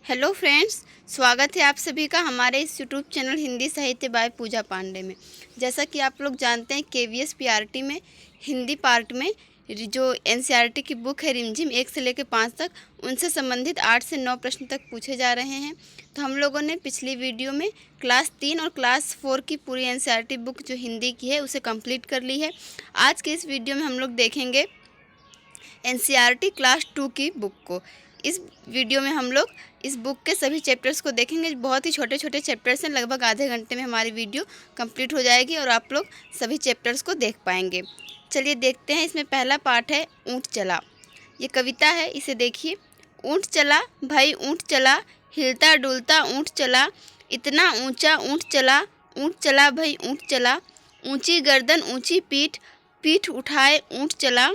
Hello friends, स्वागत है आप सभी का हमारे इस यूट्यूब चैनल हिंदी साहित्य बाय पूजा पांडे में। जैसा कि आप लोग जानते हैं केवीएस पीआरटी में हिंदी पार्ट में जो एनसीईआरटी की बुक है रिमझिम 1 से लेकर 5 तक, उनसे संबंधित 8 से 9 प्रश्न तक पूछे जा रहे हैं। तो हम लोगों ने पिछली वीडियो में क्लास 3 और क्लास 4 की पूरी एनसीईआरटी बुक जो हिंदी की है उसे कंप्लीट कर ली है। आज के इस वीडियो में हम लोग देखेंगे एनसीईआरटी क्लास 2 की बुक को। इस वीडियो में हम लोग इस बुक के सभी चैप्टर्स को देखेंगे। बहुत ही छोटे छोटे चैप्टर्स हैं, लगभग आधे घंटे में हमारी वीडियो कंप्लीट हो जाएगी और आप लोग सभी चैप्टर्स को देख पाएंगे। चलिए देखते हैं। इसमें पहला पार्ट है ऊँट चला। ये कविता है, इसे देखिए। ऊँट चला भाई ऊँट चला, हिलता डुलता ऊँट चला, इतना ऊंचा ऊँट चला, ऊँट चला भाई ऊँट चला, ऊंची गर्दन ऊंची पीठ, पीठ उठाए ऊँट चला,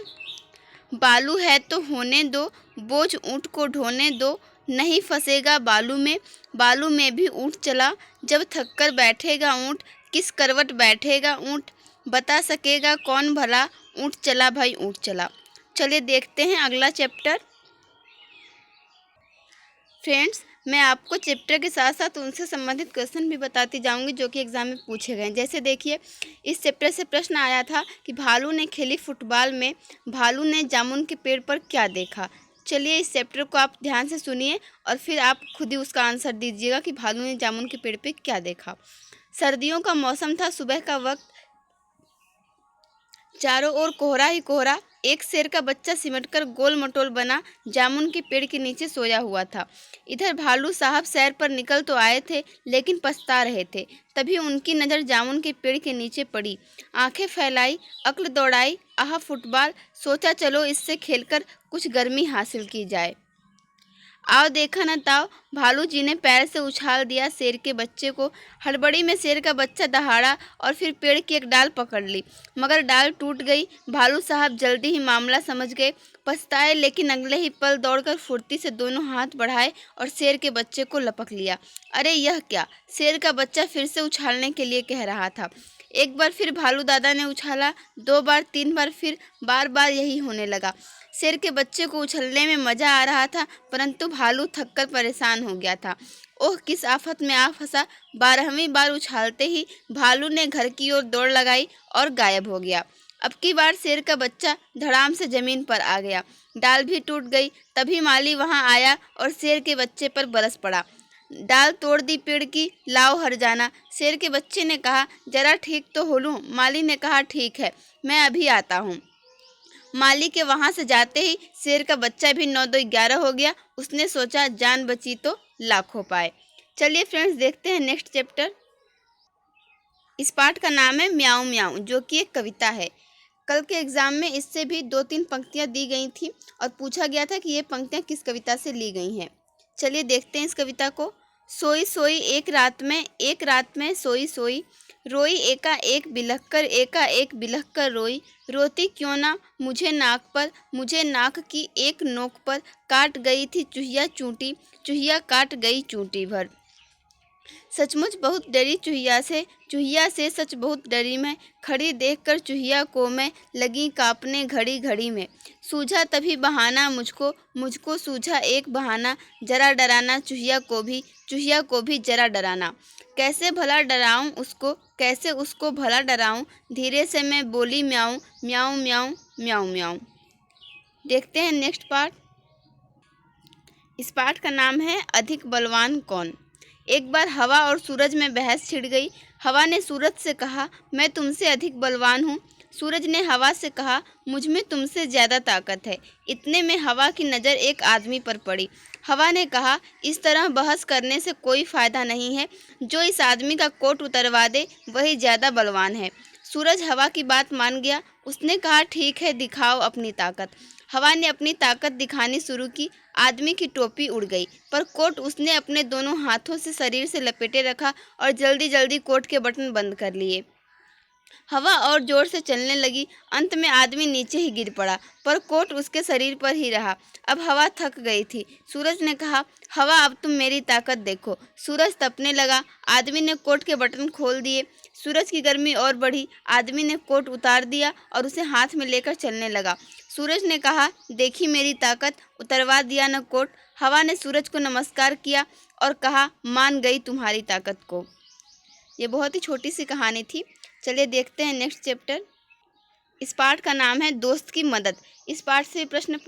बालू है तो होने दो, बोझ ऊँट को ढोने दो, नहीं फंसेगा बालू में भी ऊँट चला, जब थक कर बैठेगा ऊँट, किस करवट बैठेगा ऊँट, बता सकेगा कौन भला, ऊँट चला भाई ऊँट चला। चलिए देखते हैं अगला चैप्टर। फ्रेंड्स, मैं आपको चैप्टर के साथ साथ उनसे संबंधित क्वेश्चन भी बताती जाऊंगी जो कि एग्जाम में पूछे गए। जैसे देखिए, इस चैप्टर से प्रश्न आया था कि भालू ने खेली फुटबॉल में, भालू ने जामुन के पेड़ पर क्या देखा। चलिए इस चैप्टर को आप ध्यान से सुनिए और फिर आप खुद ही उसका आंसर दीजिएगा कि भालू ने जामुन के पेड़ पर क्या देखा। सर्दियों का मौसम था, सुबह का वक्त, चारों ओर कोहरा ही कोहरा, एक शेर का बच्चा सिमटकर गोल मटोल बना जामुन के पेड़ के नीचे सोया हुआ था। इधर भालू साहब सैर पर निकल तो आए थे लेकिन पछता रहे थे। तभी उनकी नज़र जामुन के पेड़ के नीचे पड़ी। आंखें फैलाई, अक्ल दौड़ाई, आह फुटबॉल, सोचा चलो इससे खेलकर कुछ गर्मी हासिल की जाए। आओ देखा न ताओ, भालू जी ने पैर से उछाल दिया शेर के बच्चे को। हड़बड़ी में शेर का बच्चा दहाड़ा और फिर पेड़ की एक डाल पकड़ ली, मगर डाल टूट गई। भालू साहब जल्दी ही मामला समझ गए, पछताए, लेकिन अगले ही पल दौड़कर फुर्ती से दोनों हाथ बढ़ाए और शेर के बच्चे को लपक लिया। अरे यह क्या, शेर का बच्चा फिर से उछालने के लिए कह रहा था। एक बार फिर भालू दादा ने उछाला, 2 बार, 3 बार, फिर बार बार यही होने लगा। शेर के बच्चे को उछलने में मजा आ रहा था, परंतु भालू थककर परेशान हो गया था। ओह किस आफत में आ फंसा। 12वीं बार उछालते ही भालू ने घर की ओर दौड़ लगाई और गायब हो गया। अब की बार शेर का बच्चा धड़ाम से जमीन पर आ गया, डाल भी टूट गई। तभी माली वहां आया और शेर के बच्चे पर बरस पड़ा। डाल तोड़ दी पेड़ की, लाओ हर जाना। शेर के बच्चे ने कहा, जरा ठीक तो हो लूं। माली ने कहा, ठीक है, मैं अभी आता हूँ। माली के वहां से जाते ही शेर का बच्चा भी 9 2 11 हो गया। उसने सोचा जान बची तो लाखों पाए। चलिए फ्रेंड्स देखते हैं नेक्स्ट चैप्टर। इस पाठ का नाम है म्याऊं म्याऊं, जो कि एक कविता है। कल के एग्जाम में इससे भी 2-3 पंक्तियां दी गई थी और पूछा गया था कि ये पंक्तियां किस कविता से ली गई हैं। चलिए देखते हैं इस कविता को। सोई सोई एक रात में सोई सोई, रोई एका एक बिलख कर रोई, रोती क्यों ना मुझे नाक की एक नोक पर, काट गई थी चूहिया चूंटी, चूहिया काट गई चूंटी भर। सचमुच बहुत डरी चूहिया से सच बहुत डरी मैं, खड़ी देखकर चूहिया को मैं, लगी कांपने घड़ी घड़ी में। सूझा तभी बहाना मुझको सूझा एक बहाना, जरा डराना चूहिया को भी जरा डराना। कैसे भला डराऊं उसको, कैसे उसको भला डराऊं, धीरे से मैं बोली म्याऊं म्याऊं म्याऊं म्याऊं म्याऊं। देखते हैं नेक्स्ट पार्ट। इस पाठ का नाम है अधिक बलवान कौन। एक बार हवा और सूरज में बहस छिड़ गई। हवा ने सूरज से कहा, मैं तुमसे अधिक बलवान हूँ। सूरज ने हवा से कहा, मुझ में तुमसे ज़्यादा ताकत है। इतने में हवा की नज़र एक आदमी पर पड़ी। हवा ने कहा, इस तरह बहस करने से कोई फ़ायदा नहीं है, जो इस आदमी का कोट उतरवा दे वही ज़्यादा बलवान है। सूरज हवा की बात मान गया। उसने कहा, ठीक है, दिखाओ अपनी ताकत। हवा ने अपनी ताकत दिखानी शुरू की। आदमी की टोपी उड़ गई, पर कोट उसने अपने दोनों हाथों से शरीर से लपेटे रखा और जल्दी जल्दी कोट के बटन बंद कर लिए। हवा और जोर से चलने लगी। अंत में आदमी नीचे ही गिर पड़ा, पर कोट उसके शरीर पर ही रहा। अब हवा थक गई थी। सूरज ने कहा, हवा अब तुम मेरी ताकत देखो। सूरज तपने लगा। आदमी ने कोट के बटन खोल दिए। सूरज की गर्मी और बढ़ी। आदमी ने कोट उतार दिया और उसे हाथ में लेकर चलने लगा। सूरज ने कहा, देखी मेरी ताकत, उतरवा दिया न कोट। हवा ने सूरज को नमस्कार किया और कहा, मान गई तुम्हारी ताकत को। ये बहुत ही छोटी सी कहानी थी। चलिए देखते हैं नेक्स्ट चैप्टर। इस पाठ का नाम है दोस्त की मदद। इस पाठ से प्रश्न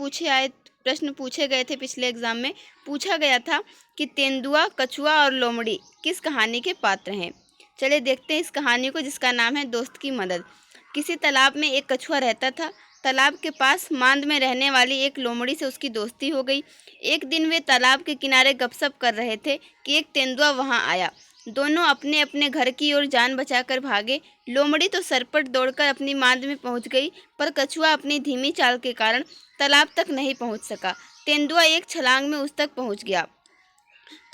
पूछे गए थे। पिछले एग्जाम में पूछा गया था कि तेंदुआ, कछुआ और लोमड़ी किस कहानी के पात्र हैं। चलिए देखते हैं इस कहानी को, जिसका नाम है दोस्त की मदद। किसी तालाब में एक कछुआ रहता था। तालाब के पास मांद में रहने वाली एक लोमड़ी से उसकी दोस्ती हो गई। एक दिन वे तालाब के किनारे गपशप कर रहे थे कि एक तेंदुआ वहां आया। दोनों अपने अपने घर की ओर जान बचाकर भागे। लोमड़ी तो सरपट दौड़कर अपनी मांद में पहुंच गई, पर कछुआ अपनी धीमी चाल के कारण तालाब तक नहीं पहुंच सका। तेंदुआ एक छलांग में उस तक पहुंच गया।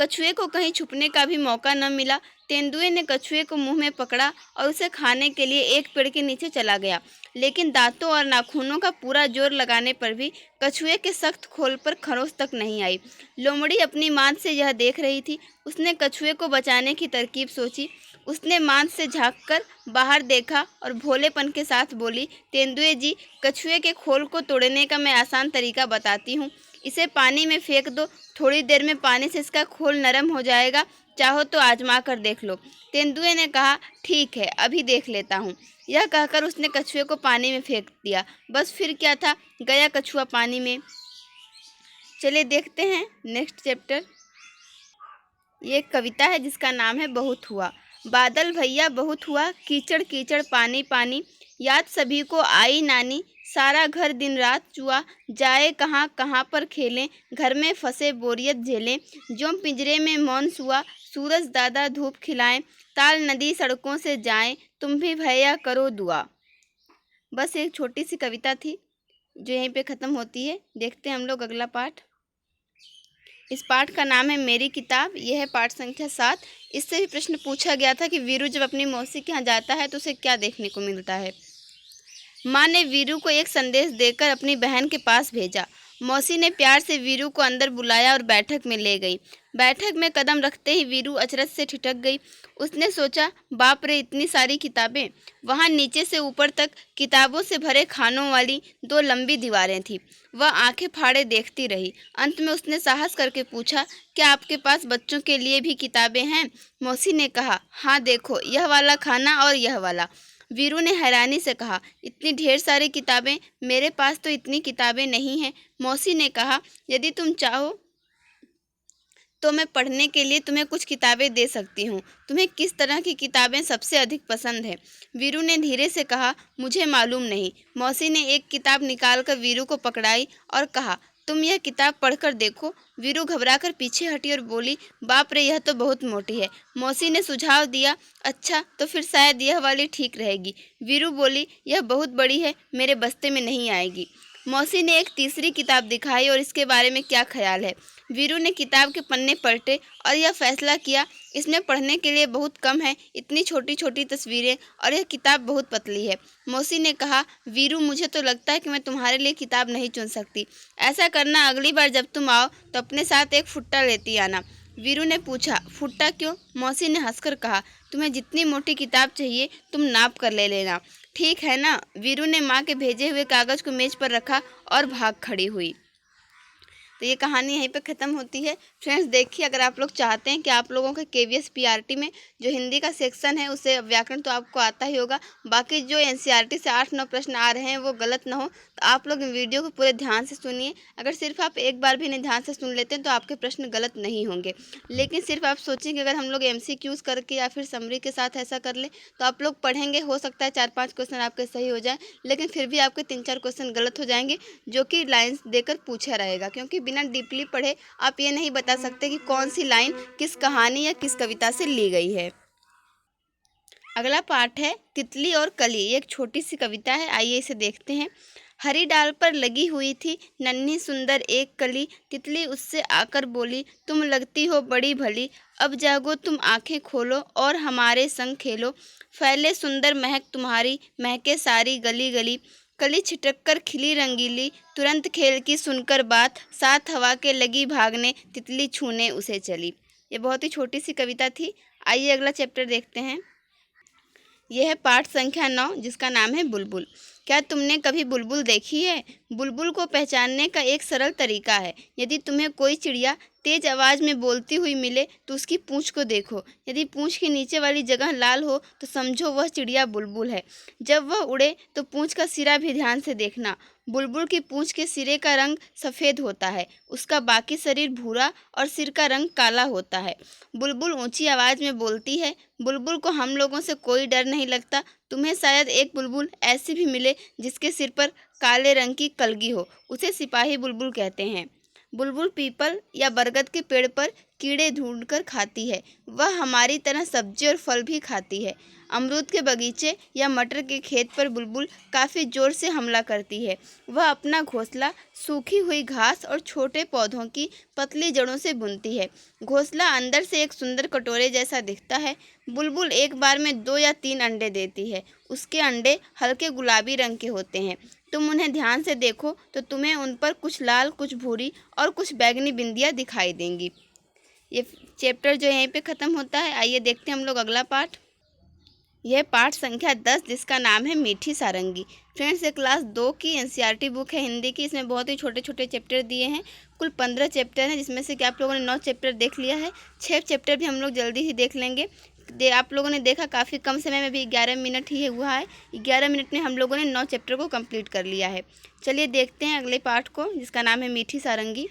कछुए को कहीं छुपने का भी मौका न मिला। तेंदुए ने कछुए को मुंह में पकड़ा और उसे खाने के लिए एक पेड़ के नीचे चला गया, लेकिन दांतों और नाखूनों का पूरा जोर लगाने पर भी कछुए के सख्त खोल पर खरोंच तक नहीं आई। लोमड़ी अपनी मांद से यह देख रही थी। उसने कछुए को बचाने की तरकीब सोची। उसने मांद से झांककर बाहर देखा और भोलेपन के साथ बोली, तेंदुए जी, कछुए के खोल को तोड़ने का मैं आसान तरीका बताती हूँ। इसे पानी में फेंक दो, थोड़ी देर में पानी से इसका खोल नरम हो जाएगा। चाहो तो आजमा कर देख लो। तेंदुए ने कहा, ठीक है, अभी देख लेता हूँ। यह कहकर उसने कछुए को पानी में फेंक दिया। बस फिर क्या था, गया कछुआ पानी में। चलिए देखते हैं नेक्स्ट चैप्टर। ये एक कविता है जिसका नाम है बहुत हुआ। बादल भैया बहुत हुआ, कीचड़ कीचड़ पानी पानी, याद सभी को आई नानी, सारा घर दिन रात जुआ, जाए कहाँ कहाँ पर खेलें, घर में फंसे बोरियत झेलें, जो पिंजरे में मौन सुआ, सूरज दादा धूप खिलाएं, ताल नदी सड़कों से जाएं, तुम भी भैया करो दुआ। बस एक छोटी सी कविता थी जो यहीं पे ख़त्म होती है। देखते हैं हम लोग अगला पाठ। इस पाठ का नाम है मेरी किताब। यह है पाठ संख्या 7। इससे भी प्रश्न पूछा गया था कि वीरू जब अपनी मौसी के यहाँ जाता है तो उसे क्या देखने को मिलता है। माँ ने वीरू को एक संदेश देकर अपनी बहन के पास भेजा। मौसी ने प्यार से वीरू को अंदर बुलाया और बैठक में ले गई। बैठक में कदम रखते ही वीरू अचरज से ठिठक गई। उसने सोचा, बाप रे, इतनी सारी किताबें। वहाँ नीचे से ऊपर तक किताबों से भरे खानों वाली 2 लंबी दीवारें थीं। वह आंखें फाड़े देखती रही। अंत में उसने साहस करके पूछा, क्या आपके पास बच्चों के लिए भी किताबें हैं? मौसी ने कहा, हाँ देखो, यह वाला खाना और यह वाला। वीरू ने हैरानी से कहा, इतनी ढेर सारी किताबें? मेरे पास तो इतनी किताबें नहीं हैं। मौसी ने कहा, यदि तुम चाहो तो मैं पढ़ने के लिए तुम्हें कुछ किताबें दे सकती हूँ। तुम्हें किस तरह की किताबें सबसे अधिक पसंद है? वीरू ने धीरे से कहा, मुझे मालूम नहीं। मौसी ने एक किताब निकालकर वीरू को पकड़ाई और कहा, तुम यह किताब पढ़कर देखो। वीरू घबराकर पीछे हटी और बोली, बाप रे, यह तो बहुत मोटी है। मौसी ने सुझाव दिया, अच्छा तो फिर शायद यह वाली ठीक रहेगी। वीरू बोली, यह बहुत बड़ी है, मेरे बस्ते में नहीं आएगी। मौसी ने एक तीसरी किताब दिखाई और इसके बारे में क्या ख्याल है? वीरू ने किताब के पन्ने पलटे और यह फैसला किया, इसमें पढ़ने के लिए बहुत कम है, इतनी छोटी छोटी तस्वीरें, और यह किताब बहुत पतली है। मौसी ने कहा, वीरू, मुझे तो लगता है कि मैं तुम्हारे लिए किताब नहीं चुन सकती। ऐसा करना, अगली बार जब तुम आओ तो अपने साथ एक फुट्टा लेती आना। वीरू ने पूछा, फुट्टा क्यों? मौसी ने हंसकर कहा, तुम्हें जितनी मोटी किताब चाहिए तुम नाप कर ले लेना, ठीक है ना? वीरू ने माँ के भेजे हुए कागज़ को मेज पर रखा और भाग खड़ी हुई। तो ये कहानी यहीं पे ख़त्म होती है। फ्रेंड्स देखिए, अगर आप लोग चाहते हैं कि आप लोगों के KVS PRT में जो हिंदी का सेक्शन है उसे व्याकरण तो आपको आता ही होगा, बाकी जो NCERT से 8-9 प्रश्न आ रहे हैं वो गलत ना हो, तो आप लोग वीडियो को पूरे ध्यान से सुनिए। अगर सिर्फ आप एक बार भी नहीं ध्यान से सुन लेते हैं तो आपके प्रश्न गलत नहीं होंगे। लेकिन सिर्फ आप सोचें कि अगर हम लोग MCQs करके या फिर समरी के साथ ऐसा कर ले तो आप लोग पढ़ेंगे, हो सकता है 4-5 क्वेश्चन आपके सही हो जाए, लेकिन फिर भी आपके 3-4 क्वेश्चन गलत हो जाएंगे, जो कि लाइन्स देकर पूछा रहेगा। क्योंकि बिना डीपली पढ़े आप ये नहीं बता सकते कि कौन सी लाइन किस कहानी या किस कविता से ली गई है। अगला पाठ है तितली और कली। ये एक छोटी सी कविता है, आइए इसे देखते हैं। हरी डाल पर लगी हुई थी नन्ही सुंदर एक कली, तितली उससे आकर बोली, तुम लगती हो बड़ी भली, अब जागो तुम आंखें खोलो और हमारे संग खेलो, फैले सुंदर महक तुम्हारी, महके सारी गली गली, कली छिटक कर खिली रंगीली, तुरंत खेल की सुनकर बात, साथ हवा के लगी भागने, तितली छूने उसे चली। ये बहुत ही छोटी सी कविता थी। आइए अगला चैप्टर देखते हैं। यह है पाठ संख्या 9, जिसका नाम है बुलबुल। क्या तुमने कभी बुलबुल देखी है? बुलबुल को पहचानने का एक सरल तरीका है। यदि तुम्हें कोई चिड़िया तेज आवाज़ में बोलती हुई मिले तो उसकी पूंछ को देखो। यदि पूंछ के नीचे वाली जगह लाल हो तो समझो वह चिड़िया बुलबुल है। जब वह उड़े तो पूंछ का सिरा भी ध्यान से देखना। बुलबुल की पूंछ के सिरे का रंग सफ़ेद होता है, उसका बाकी शरीर भूरा और सिर का रंग काला होता है। बुलबुल ऊंची आवाज़ में बोलती है। बुलबुल को हम लोगों से कोई डर नहीं लगता। तुम्हें शायद एक बुलबुल ऐसी भी मिले जिसके सिर पर काले रंग की कलगी हो, उसे सिपाही बुलबुल कहते हैं। बुलबुल पीपल या बरगद के पेड़ पर कीड़े ढूंढकर खाती है। वह हमारी तरह सब्जी और फल भी खाती है। अमरूद के बगीचे या मटर के खेत पर बुलबुल काफ़ी ज़ोर से हमला करती है। वह अपना घोंसला सूखी हुई घास और छोटे पौधों की पतली जड़ों से बुनती है। घोंसला अंदर से एक सुंदर कटोरे जैसा दिखता है। बुलबुल एक बार में 2 या 3 अंडे देती है। उसके अंडे हल्के गुलाबी रंग के होते हैं। तुम उन्हें ध्यान से देखो तो तुम्हें उन पर कुछ लाल, कुछ भूरी और कुछ बैंगनी बिंदियाँ दिखाई देंगी। ये चैप्टर जो यहीं पे ख़त्म होता है। आइए देखते हैं हम लोग अगला पार्ट। यह पाठ संख्या 10 जिसका नाम है मीठी सारंगी। फ्रेंड्स, ये क्लास 2 की एनसीईआरटी बुक है हिंदी की। इसमें बहुत ही छोटे छोटे चैप्टर दिए हैं। कुल 15 चैप्टर हैं, जिसमें से कि आप लोगों ने 9 चैप्टर देख लिया है। 6 चैप्टर भी हम लोग जल्दी ही देख लेंगे। आप लोगों ने देखा काफ़ी कम समय में भी 11 मिनट ही हुआ है। 11 मिनट में हम लोगों ने 9 चैप्टर को कंप्लीट कर लिया है। चलिए देखते हैं अगले पार्ट को, जिसका नाम है मीठी सारंगी।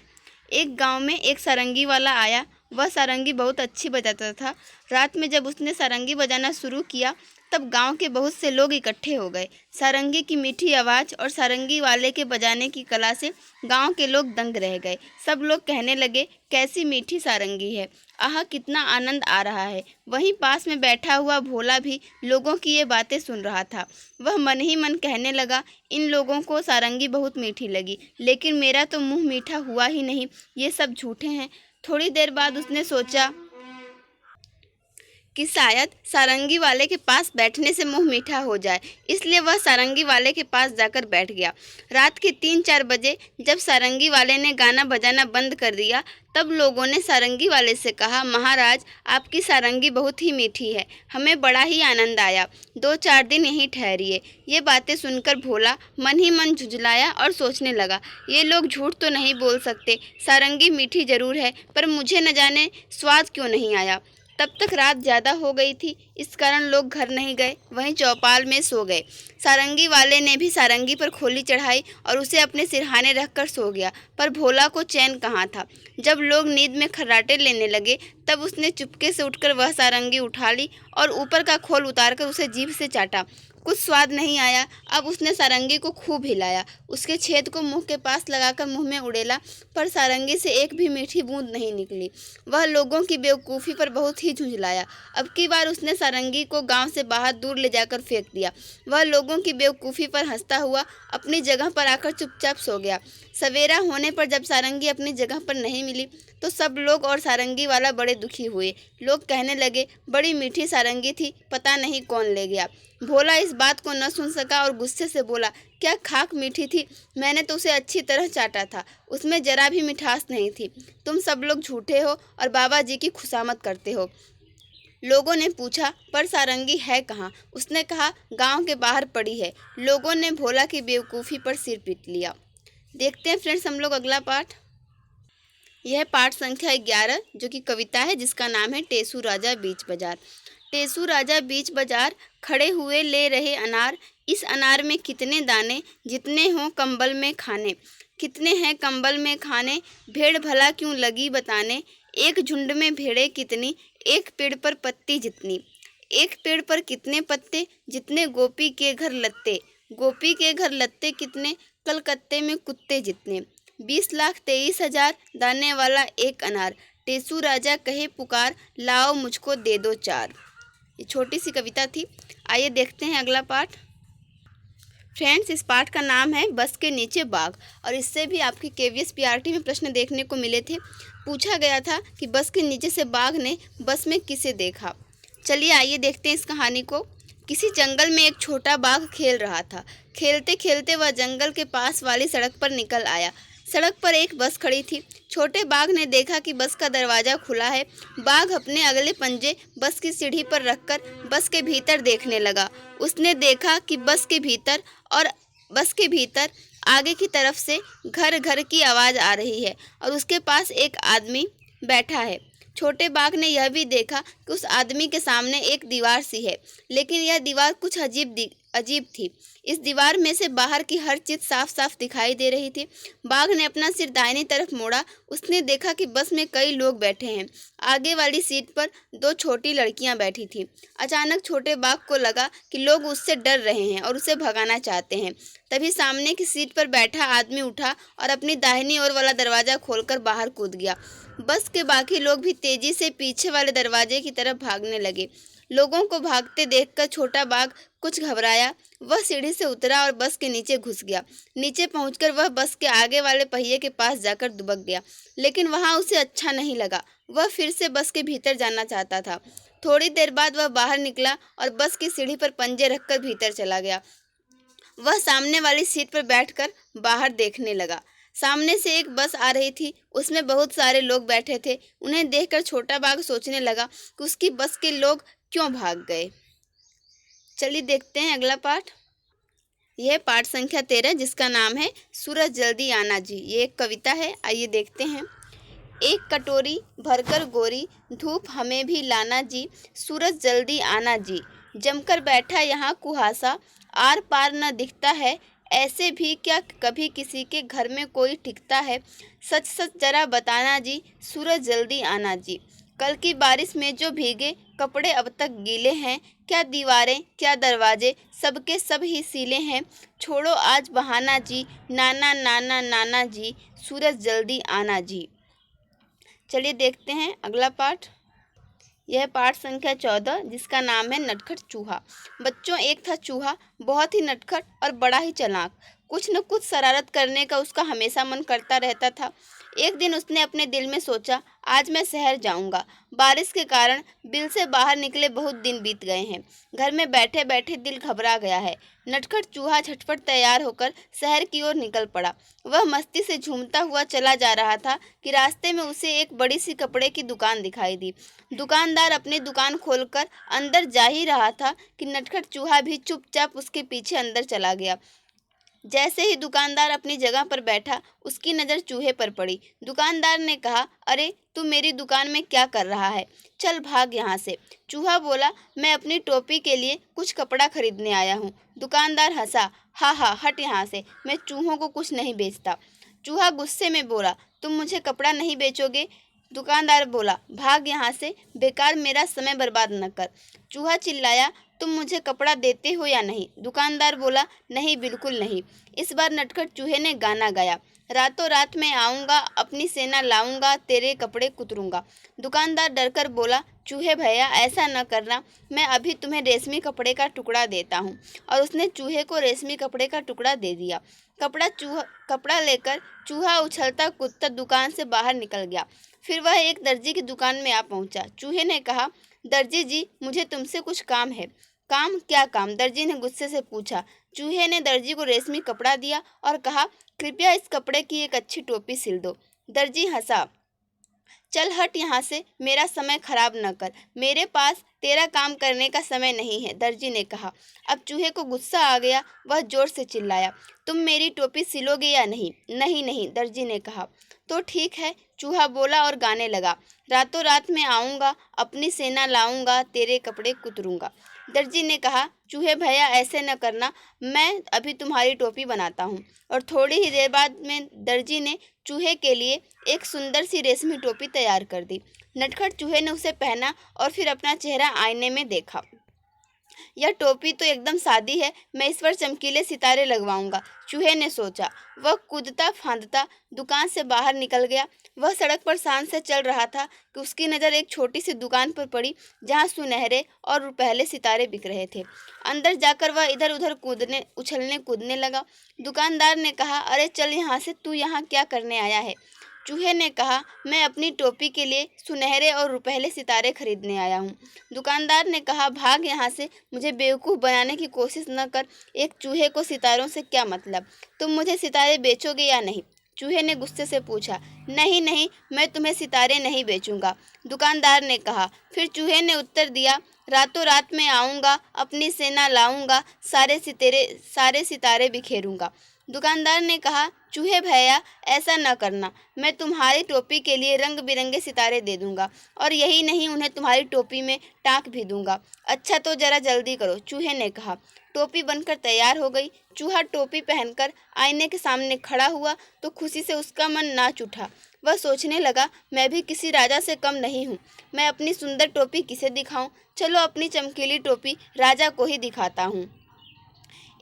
एक गांव में एक सारंगी वाला आया। वह सारंगी बहुत अच्छी बजाता था। रात में जब उसने सारंगी बजाना शुरू किया तब गांव के बहुत से लोग इकट्ठे हो गए। सारंगी की मीठी आवाज़ और सारंगी वाले के बजाने की कला से गांव के लोग दंग रह गए। सब लोग कहने लगे, कैसी मीठी सारंगी है, आह कितना आनंद आ रहा है। वहीं पास में बैठा हुआ भोला भी लोगों की ये बातें सुन रहा था। वह मन ही मन कहने लगा, इन लोगों को सारंगी बहुत मीठी लगी, लेकिन मेरा तो मुंह मीठा हुआ ही नहीं, ये सब झूठे हैं। थोड़ी देर बाद उसने सोचा कि शायद सारंगी वाले के पास बैठने से मुंह मीठा हो जाए, इसलिए वह सारंगी वाले के पास जाकर बैठ गया। रात के 3-4 बजे जब सारंगी वाले ने गाना बजाना बंद कर दिया तब लोगों ने सारंगी वाले से कहा, महाराज आपकी सारंगी बहुत ही मीठी है, हमें बड़ा ही आनंद आया, 2-4 दिन यहीं ठहरिए। ये बातें सुनकर भोला मन ही मन झुंझलाया और सोचने लगा, ये लोग झूठ तो नहीं बोल सकते, सारंगी मीठी जरूर है, पर मुझे न जाने स्वाद क्यों नहीं आया। तब तक रात ज़्यादा हो गई थी, इस कारण लोग घर नहीं गए, वहीं चौपाल में सो गए। सारंगी वाले ने भी सारंगी पर खोली चढ़ाई और उसे अपने सिरहाने रखकर सो गया, पर भोला को चैन कहाँ था। जब लोग नींद में खर्राटे लेने लगे तब उसने चुपके से उठकर वह सारंगी उठा ली और ऊपर का खोल उतारकर उसे जीभ से चाटा। कुछ स्वाद नहीं आया। अब उसने सारंगी को खूब हिलाया, उसके छेद को मुंह के पास लगाकर मुंह में उड़ेला, पर सारंगी से एक भी मीठी बूंद नहीं निकली। वह लोगों की बेवकूफ़ी पर बहुत ही झुंझलाया। अब की बार उसने सारंगी को गांव से बाहर दूर ले जाकर फेंक दिया। वह लोगों की बेवकूफ़ी पर हंसता हुआ अपनी जगह पर आकर चुपचाप सो गया। सवेरा होने पर जब सारंगी अपनी जगह पर नहीं मिली तो सब लोग और सारंगी वाला बड़े दुखी हुए। लोग कहने लगे, बड़ी मीठी सारंगी थी, पता नहीं कौन ले गया। भोला इस बात को न सुन सका और गुस्से से बोला, क्या खाक मीठी थी, मैंने तो उसे अच्छी तरह चाटा था, उसमें जरा भी मिठास नहीं थी। तुम सब लोग झूठे हो और बाबा जी की खुशामद करते हो। लोगों ने पूछा, पर सारंगी है कहाँ? उसने कहा, गांव के बाहर पड़ी है। लोगों ने भोला की बेवकूफ़ी पर सिर पीट लिया। देखते हैं फ्रेंड्स हम लोग अगला पाठ। यह पाठ संख्या 11 जो कि कविता है, जिसका नाम है टेसू राजा बीच बाजार। टेसू राजा बीच बाजार खड़े हुए ले रहे अनार, इस अनार में कितने दाने, जितने हों कंबल में खाने। कितने हैं कंबल में खाने, भेड़ भला क्यों लगी बताने। एक झुंड में भेड़ें कितनी, एक पेड़ पर पत्ती जितनी। एक पेड़ पर कितने पत्ते, जितने गोपी के घर लत्ते। गोपी के घर लत्ते कितने, कलकत्ते में कुत्ते जितने। 20,23,000 दाने वाला एक अनार। टेसू राजा कहे पुकार, लाओ मुझको दे दो 4। ये छोटी सी कविता थी। आइए देखते हैं अगला पाठ। फ्रेंड्स, इस पाठ का नाम है बस के नीचे बाघ, और इससे भी आपके केवीएस पीआरटी में प्रश्न देखने को मिले थे। पूछा गया था कि बस के नीचे से बाघ ने बस में किसे देखा। चलिए आइए देखते हैं इस कहानी को। किसी जंगल में एक छोटा बाघ खेल रहा था। खेलते खेलते वह जंगल के पास वाली सड़क पर निकल आया। सड़क पर एक बस खड़ी थी। छोटे बाघ ने देखा कि बस का दरवाज़ा खुला है। बाघ अपने अगले पंजे बस की सीढ़ी पर रखकर बस के भीतर देखने लगा। उसने देखा कि बस के भीतर और बस के भीतर आगे की तरफ से घर घर की आवाज़ आ रही है और उसके पास एक आदमी बैठा है। छोटे बाघ ने यह भी देखा कि उस आदमी के सामने एक दीवार सी है, लेकिन यह दीवार कुछ अजीब थी। इस दीवार में से बाहर की हर चीज़ साफ साफ दिखाई दे रही थी। बाघ ने अपना सिर दाहिनी तरफ मोड़ा। उसने देखा कि बस में कई लोग बैठे हैं। आगे वाली सीट पर दो छोटी लड़कियां बैठी थीं। अचानक छोटे बाघ को लगा कि लोग उससे डर रहे हैं और उसे भगाना चाहते हैं। तभी सामने की सीट पर बैठा आदमी उठा और अपनी दाहिनी ओर वाला दरवाज़ा खोलकर बाहर कूद गया। बस के बाकी लोग भी तेजी से पीछे वाले दरवाजे की तरफ भागने लगे। लोगों को भागते देखकर छोटा बाघ कुछ घबराया। वह सीढ़ी से उतरा और बस के नीचे घुस गया। नीचे पहुंचकर वह बस के आगे वाले पहिए के पास जाकर दुबक गया, लेकिन वहां उसे अच्छा नहीं लगा। वह फिर से बस के भीतर जाना चाहता था। थोड़ी देर बाद वह बाहर निकला और बस की सीढ़ी पर पंजे रखकर भीतर चला गया। वह सामने वाली सीट पर बैठकर बाहर देखने लगा। सामने से एक बस आ रही थी। उसमें बहुत सारे लोग बैठे थे। उन्हें देखकर छोटा बाघ सोचने लगा कि उसकी बस के लोग क्यों भाग गए। चलिए देखते हैं अगला पाठ। यह पाठ संख्या 13, जिसका नाम है सूरज जल्दी आना जी। ये एक कविता है। आइए देखते हैं। एक कटोरी भरकर गोरी, धूप हमें भी लाना जी। सूरज जल्दी आना जी। जमकर बैठा यहाँ कुहासा, आर पार न दिखता है। ऐसे भी क्या कभी किसी के घर में कोई टिकता है। सच सच जरा बताना जी, सूरज जल्दी आना जी। कल की बारिश में जो भीगे कपड़े अब तक गीले हैं। क्या दीवारें क्या दरवाजे सबके सब ही सीले हैं। छोड़ो आज बहाना जी, नाना नाना नाना जी। सूरज जल्दी आना जी। चलिए देखते हैं अगला पाठ। यह पाठ संख्या 14, जिसका नाम है नटखट चूहा। बच्चों, एक था चूहा, बहुत ही नटखट और बड़ा ही चालाक। कुछ न कुछ शरारत करने का उसका हमेशा मन करता रहता था। एक दिन उसने अपने दिल में सोचा, आज मैं शहर जाऊंगा। बारिश के कारण बिल से बाहर निकले बहुत दिन बीत गए हैं। घर में बैठे बैठे दिल घबरा गया है। नटखट चूहा झटपट तैयार होकर शहर की ओर निकल पड़ा। वह मस्ती से झूमता हुआ चला जा रहा था कि रास्ते में उसे एक बड़ी सी कपड़े की दुकान दिखाई दी। दुकानदार अपनी दुकान खोलकर अंदर जा ही रहा था कि नटखट चूहा भी चुपचाप उसके पीछे अंदर चला गया। जैसे ही दुकानदार अपनी जगह पर बैठा, उसकी नज़र चूहे पर पड़ी। दुकानदार ने कहा, अरे तू मेरी दुकान में क्या कर रहा है? चल भाग यहाँ से। चूहा बोला, मैं अपनी टोपी के लिए कुछ कपड़ा खरीदने आया हूँ। दुकानदार हंसा, हा हा हट यहाँ से, मैं चूहों को कुछ नहीं बेचता। चूहा गुस्से में बोला, तुम मुझे कपड़ा नहीं बेचोगे? दुकानदार बोला, भाग यहाँ से, बेकार मेरा समय बर्बाद न कर। चूहा चिल्लाया, तुम मुझे कपड़ा देते हो या नहीं? दुकानदार बोला, नहीं बिल्कुल नहीं। इस बार नटखट चूहे ने गाना गाया, रातों रात मैं आऊँगा, अपनी सेना लाऊंगा, तेरे कपड़े कुतरूंगा। दुकानदार डरकर बोला, चूहे भैया ऐसा न करना, मैं अभी तुम्हें रेशमी कपड़े का टुकड़ा देता हूँ। और उसने चूहे को रेशमी कपड़े का टुकड़ा दे दिया। कपड़ा लेकर चूहा उछलता कूदता दुकान से बाहर निकल गया। फिर वह एक दर्जी की दुकान में आ पहुंचा। चूहे ने कहा, दर्जी जी, मुझे तुमसे कुछ काम है। काम? क्या काम? दर्जी ने गुस्से से पूछा। चूहे ने दर्जी को रेशमी कपड़ा दिया और कहा, कृपया इस कपड़े की एक अच्छी टोपी सिल दो। दर्जी हंसा, चल हट यहाँ से, मेरा समय खराब न कर, मेरे पास तेरा काम करने का समय नहीं है, दर्जी ने कहा। अब चूहे को गुस्सा आ गया। वह जोर से चिल्लाया, तुम मेरी टोपी सिलोगे या नहीं? नहीं नहीं, दर्जी ने कहा। तो ठीक है, चूहा बोला और गाने लगा, रातों रात मैं आऊँगा, अपनी सेना लाऊंगा, तेरे कपड़े कुतरूंगा। दर्जी ने कहा, चूहे भैया ऐसे न करना, मैं अभी तुम्हारी टोपी बनाता हूँ। और थोड़ी ही देर बाद में दर्जी ने चूहे के लिए एक सुंदर सी रेशमी टोपी तैयार कर दी। नटखट चूहे ने उसे पहना और फिर अपना चेहरा आईने में देखा। यह टोपी तो एकदम सादी है, मैं इस पर चमकीले सितारे लगवाऊंगा, चूहे ने सोचा। वह कूदता फांदता दुकान से बाहर निकल गया। वह सड़क पर शान से चल रहा था कि उसकी नज़र एक छोटी सी दुकान पर पड़ी, जहां सुनहरे और रुपहले सितारे बिक रहे थे। अंदर जाकर वह इधर उधर उछलने कूदने लगा। दुकानदार ने कहा, अरे चल यहाँ से, तू यहाँ क्या करने आया है? चूहे ने कहा, मैं अपनी टोपी के लिए सुनहरे और रुपहले सितारे खरीदने आया हूँ। दुकानदार ने कहा, भाग यहाँ से, मुझे बेवकूफ़ बनाने की कोशिश न कर। एक चूहे को सितारों से क्या मतलब? तुम मुझे सितारे बेचोगे या नहीं? चूहे ने गुस्से से पूछा। नहीं नहीं, मैं तुम्हें सितारे नहीं बेचूंगा, दुकानदार ने कहा। फिर चूहे ने उत्तर दिया, रातों रात में आऊँगा, अपनी सेना लाऊँगा, सारे सितारे बिखेरूँगा। दुकानदार ने कहा, चूहे भैया ऐसा न करना, मैं तुम्हारी टोपी के लिए रंग बिरंगे सितारे दे दूँगा और यही नहीं उन्हें तुम्हारी टोपी में टाँक भी दूँगा। अच्छा तो ज़रा जल्दी करो, चूहे ने कहा। टोपी बनकर तैयार हो गई। चूहा टोपी पहनकर आईने के सामने खड़ा हुआ तो खुशी से उसका मन नाच उठा। वह सोचने लगा, मैं भी किसी राजा से कम नहीं हूँ। मैं अपनी सुंदर टोपी किसे दिखाऊं? चलो अपनी चमकीली टोपी राजा को ही दिखाता हूँ।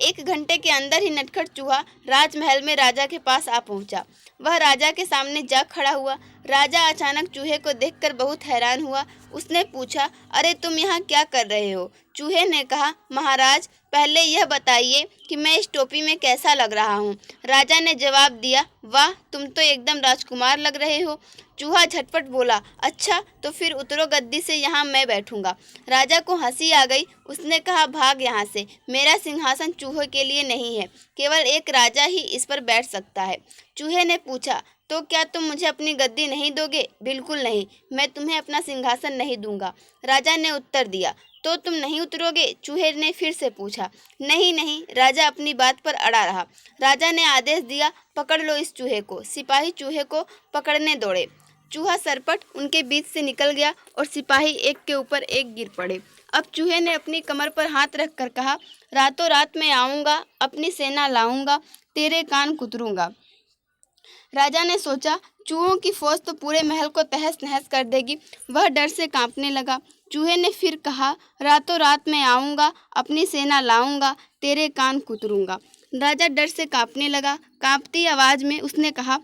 1 घंटे के अंदर ही नटखट चूहा राजमहल में राजा के पास आ पहुंचा। वह राजा के सामने जा खड़ा हुआ। राजा अचानक चूहे को देखकर बहुत हैरान हुआ। उसने पूछा, अरे तुम यहाँ क्या कर रहे हो? चूहे ने कहा, महाराज पहले यह बताइए कि मैं इस टोपी में कैसा लग रहा हूँ। राजा ने जवाब दिया, वाह तुम तो एकदम राजकुमार लग रहे हो। चूहा झटपट बोला, अच्छा तो फिर उतरो गद्दी से, यहाँ मैं बैठूंगा। राजा को हंसी आ गई। उसने कहा, भाग यहाँ से, मेरा सिंहासन चूहे के लिए नहीं है, केवल एक राजा ही इस पर बैठ सकता है। चूहे ने पूछा, तो क्या तुम मुझे अपनी गद्दी नहीं दोगे? बिल्कुल नहीं, मैं तुम्हें अपना सिंहासन नहीं दूंगा। राजा ने उत्तर दिया। तो तुम नहीं उतरोगे? चूहे ने फिर से पूछा। नहीं नहीं, राजा अपनी बात पर अड़ा रहा। राजा ने आदेश दिया, पकड़ लो इस चूहे को। सिपाही चूहे को पकड़ने दौड़े। चूहा सरपट उनके बीच से निकल गया और सिपाही एक के ऊपर एक गिर पड़े। अब चूहे ने अपनी कमर पर हाथ रख कर कहा, रातों रात मैं आऊँगा, अपनी सेना लाऊंगा, तेरे कान कुतरूंगा। राजा ने सोचा, चूहों की फौज तो पूरे महल को तहस नहस कर देगी। वह डर से कांपने लगा। चूहे ने फिर कहा, रातों रात मैं आऊँगा, अपनी सेना लाऊंगा, तेरे कान कुतरूंगा। राजा डर से कांपने लगा। कांपती आवाज़ में उसने कहा,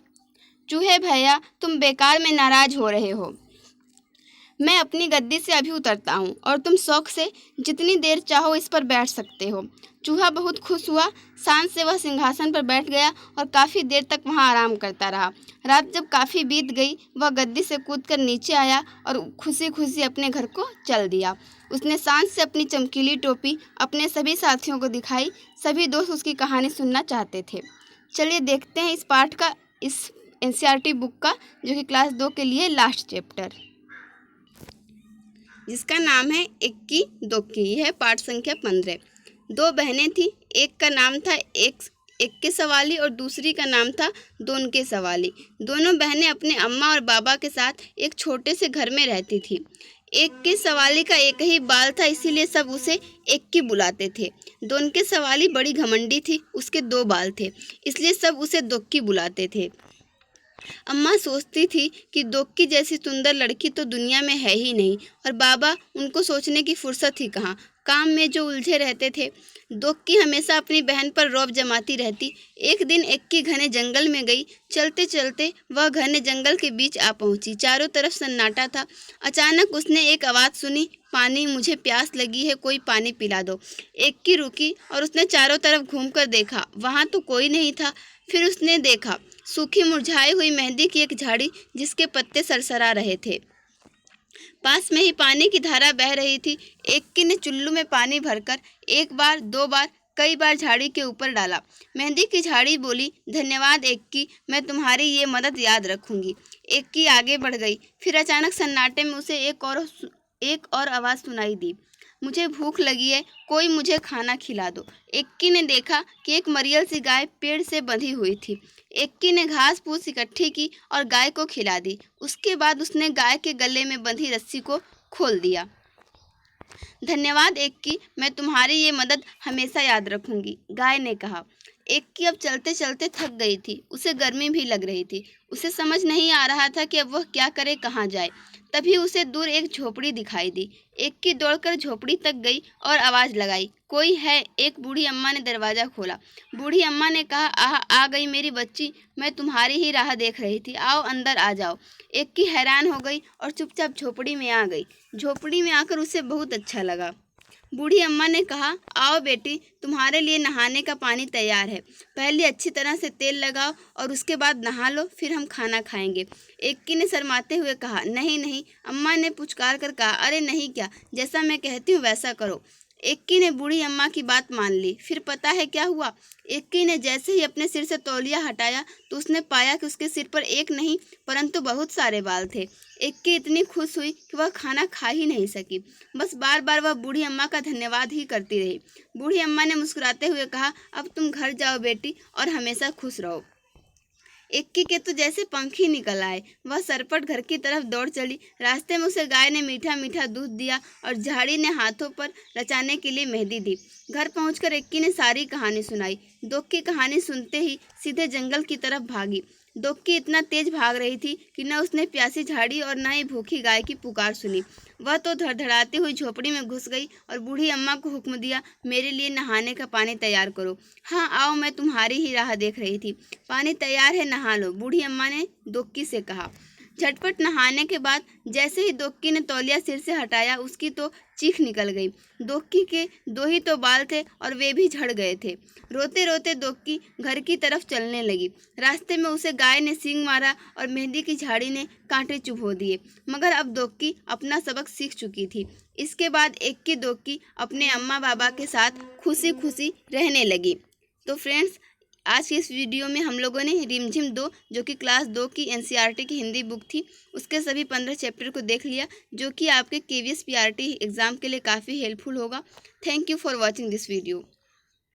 चूहे भैया तुम बेकार में नाराज हो रहे हो। मैं अपनी गद्दी से अभी उतरता हूँ और तुम शौक से जितनी देर चाहो इस पर बैठ सकते हो। चूहा बहुत खुश हुआ। शान से वह सिंहासन पर बैठ गया और काफ़ी देर तक वहाँ आराम करता रहा। रात जब काफ़ी बीत गई, वह गद्दी से कूदकर नीचे आया और खुशी खुशी अपने घर को चल दिया। उसने शान से अपनी चमकीली टोपी अपने सभी साथियों को दिखाई। सभी दोस्त उसकी कहानी सुनना चाहते थे। चलिए देखते हैं इस पाठ का, इस एनसीईआरटी बुक का, जो कि क्लास 2 के लिए लास्ट चैप्टर, जिसका नाम है इक्की दोक्की। यह है पाठ संख्या 15। 2 बहनें थीं। एक का नाम था एक सवाली और दूसरी का नाम था दोन के सवाली। दोनों बहनें अपने अम्मा और बाबा के साथ एक छोटे से घर में रहती थीं। एक के सवाली का एक ही बाल था, इसीलिए सब उसे एक की बुलाते थे। दोन के सवाली बड़ी घमंडी थी, उसके 2 बाल थे, इसलिए सब उसे दोक्की बुलाते थे। अम्मा सोचती थी कि दोक्की जैसी सुंदर लड़की तो दुनिया में है ही नहीं, और बाबा उनको सोचने की फुर्सत ही कहाँ, काम में जो उलझे रहते थे। दोक्की हमेशा अपनी बहन पर रौब जमाती रहती। एक दिन इक्की घने जंगल में गई। चलते चलते वह घने जंगल के बीच आ पहुंची। चारों तरफ सन्नाटा था। अचानक उसने एक आवाज़ सुनी, पानी, मुझे प्यास लगी है, कोई पानी पिला दो। इक्की रुकी और उसने चारों तरफ घूमकर देखा। वहाँ तो कोई नहीं था। फिर उसने देखा सूखी मुरझाई हुई मेहंदी की एक झाड़ी, जिसके पत्ते सरसरा रहे थे। पास में ही पानी की धारा बह रही थी। इक्की ने चुल्लू में पानी भरकर 1 बार 2 बार कई बार झाड़ी के ऊपर डाला। मेहंदी की झाड़ी बोली, धन्यवाद इक्की, मैं तुम्हारी ये मदद याद रखूंगी। इक्की आगे बढ़ गई। फिर अचानक सन्नाटे में उसे एक और आवाज़ सुनाई दी, मुझे भूख लगी है, कोई मुझे खाना खिला दो। इक्की ने देखा कि एक मरियल सी गाय पेड़ से बंधी हुई थी। इक्की ने घास फूस इकट्ठी की और गाय को खिला दी। उसके बाद उसने गाय के गले में बंधी रस्सी को खोल दिया। धन्यवाद इक्की, मैं तुम्हारी ये मदद हमेशा याद रखूंगी, गाय ने कहा। इक्की अब चलते चलते थक गई थी। उसे गर्मी भी लग रही थी। उसे समझ नहीं आ रहा था कि अब वह क्या करे, कहाँ जाए। तभी उसे दूर एक झोपड़ी दिखाई दी। इक्की दौड़कर झोपड़ी तक गई और आवाज़ लगाई, कोई है? एक बूढ़ी अम्मा ने दरवाज़ा खोला। बूढ़ी अम्मा ने कहा, आ गई मेरी बच्ची, मैं तुम्हारी ही राह देख रही थी, आओ अंदर आ जाओ। इक्की हैरान हो गई और चुपचाप झोपड़ी में आ गई। झोपड़ी में आकर उसे बहुत अच्छा लगा। बूढ़ी अम्मा ने कहा, आओ बेटी, तुम्हारे लिए नहाने का पानी तैयार है। पहले अच्छी तरह से तेल लगाओ और उसके बाद नहा लो, फिर हम खाना खाएंगे। इक्की ने शर्माते हुए कहा, नहीं नहीं। अम्मा ने पुचकार कर कहा, अरे नहीं क्या, जैसा मैं कहती हूँ वैसा करो। इक्की ने बूढ़ी अम्मा की बात मान ली। फिर पता है क्या हुआ? इक्की ने जैसे ही अपने सिर से तौलिया हटाया तो उसने पाया कि उसके सिर पर एक नहीं परंतु बहुत सारे बाल थे। इक्की इतनी खुश हुई कि वह खाना खा ही नहीं सकी। बस बार बार वह बूढ़ी अम्मा का धन्यवाद ही करती रही। बूढ़ी अम्मा ने मुस्कुराते हुए कहा, अब तुम घर जाओ बेटी और हमेशा खुश रहो। इक्की के तो जैसे पंख ही निकल आए। वह सरपट घर की तरफ दौड़ चली। रास्ते में उसे गाय ने मीठा मीठा दूध दिया और झाड़ी ने हाथों पर रचाने के लिए मेहंदी दी। घर पहुंचकर इक्की ने सारी कहानी सुनाई। दुख की कहानी सुनते ही सीधे जंगल की तरफ भागी। दुख की इतना तेज भाग रही थी कि न उसने प्यासी झाड़ी और न ही भूखी गाय की पुकार सुनी। वह तो धड़धड़ाती हुई झोपड़ी में घुस गई और बूढ़ी अम्मा को हुक्म दिया, मेरे लिए नहाने का पानी तैयार करो। हाँ आओ, मैं तुम्हारी ही राह देख रही थी। पानी तैयार है, नहा लो, बूढ़ी अम्मा ने दोक्की से कहा। झटपट नहाने के बाद जैसे ही दोक्की ने तौलिया सिर से हटाया उसकी तो चीख निकल गई। दोक्की के दो ही तो बाल थे और वे भी झड़ गए थे। रोते रोते दोक्की घर की तरफ चलने लगी। रास्ते में उसे गाय ने सींग मारा और मेहंदी की झाड़ी ने कांटे चुभो दिए। मगर अब दोक्की अपना सबक सीख चुकी थी। इसके बाद इक्की दोक्की अपने अम्मा बाबा के साथ खुशी खुशी रहने लगी। तो फ्रेंड्स, आज की इस वीडियो में हम लोगों ने रिमझिम 2 जो कि क्लास 2 की एनसीईआरटी की हिंदी बुक थी उसके सभी 15 चैप्टर को देख लिया, जो कि आपके केवीएस पीआरटी एग्ज़ाम के लिए काफ़ी हेल्पफुल होगा। Thank you for watching this video.